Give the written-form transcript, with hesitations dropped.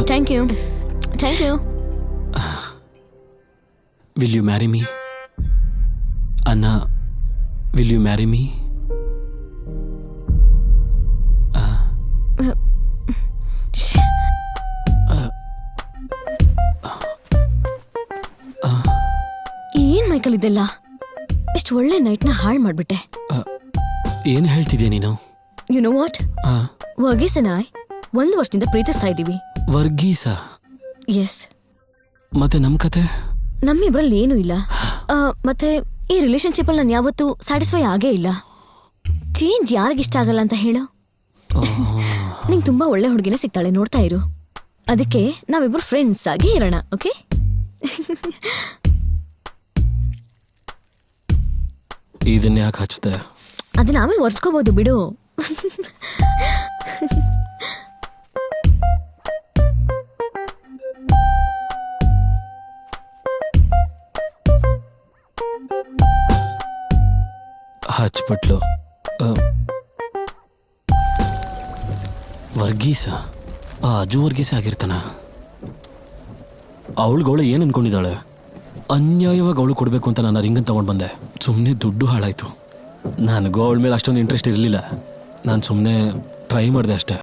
Thank you. Will you marry me? Anna, will you marry me? ಏನ್ Michael ಇದೆಲ್ಲ? ಇಷ್ಟು ಒಳ್ಳೆ ನೈಟ್ನ ಹಾಳು ಮಾಡ್ಬಿಟ್ಟೆ. ಏನು ಹೇಳ್ತಿದ್ಯಾ ನೀನು? ಯು ನೋ ವಾಟ್, ವರ್ಗೀಸ್ ನಾಯ್ 1 ವರ್ಷದಿಂದ ಪ್ರೀತಿಸ್ತಾ ಇದ್ದೀವಿ. ವರ್ಗೀಸ? ಎಸ್. ಮತ್ತೆ ನಮ್ ಕತೆ? ನಮ್ಮಿಬ್ರಲ್ಲಿ ಏನೂ ಇಲ್ಲ. ಮತ್ತೆ ಈ ರಿಲೇಶನ್ಶಿಪ್ ಅಲ್ಲಿ ನಾನು ಯಾವತ್ತೂ ಸ್ಯಾಟಿಸ್ಫೈ ಆಗೇ ಇಲ್ಲ. ಚೇಂಜ್ ಯಾರಿಗಿಷ್ಟ ಆಗಲ್ಲ ಅಂತ ಹೇಳು? ನಿಂಗೆ ತುಂಬಾ ಒಳ್ಳೆ ಹುಡುಗಿನೇ ಸಿಗ್ತಾಳೆ, ನೋಡ್ತಾ ಇರು. ಅದಕ್ಕೆ ನಾವಿಬ್ರು ಫ್ರೆಂಡ್ಸ್ ಆಗಿ ಇರೋಣ, ಓಕೆ? ಇದನ್ನ ಯಾಕೆ ಹಚ್ತೆ? ಅದನ್ನ ಆಮೇಲೆ ಒರ್ಸ್ಕೋಬಹುದು ಬಿಡು. ಹಚ್ಬಿಟ್ಲು. ವರ್ಗೀಸ? ಆ ಅಜು ವರ್ಗೀಸ ಆಗಿರ್ತಾನ? ಅವಳುಗಳು ಏನು ಅನ್ಕೊಂಡಿದ್ದಾಳೆ? ಅನ್ಯಾಯವಾಗಿ ಅವಳು ಕೊಡಬೇಕು ಅಂತ ನಾನು ರಿಂಗನ್ನು ತಗೊಂಡು ಬಂದೆ. ಸುಮ್ಮನೆ ದುಡ್ಡು ಹಾಳಾಯಿತು. ನನಗೂ ಅವಳ ಮೇಲೆ ಅಷ್ಟೊಂದು ಇಂಟ್ರೆಸ್ಟ್ ಇರಲಿಲ್ಲ. ನಾನು ಸುಮ್ಮನೆ ಟ್ರೈ ಮಾಡಿದೆ ಅಷ್ಟೇ.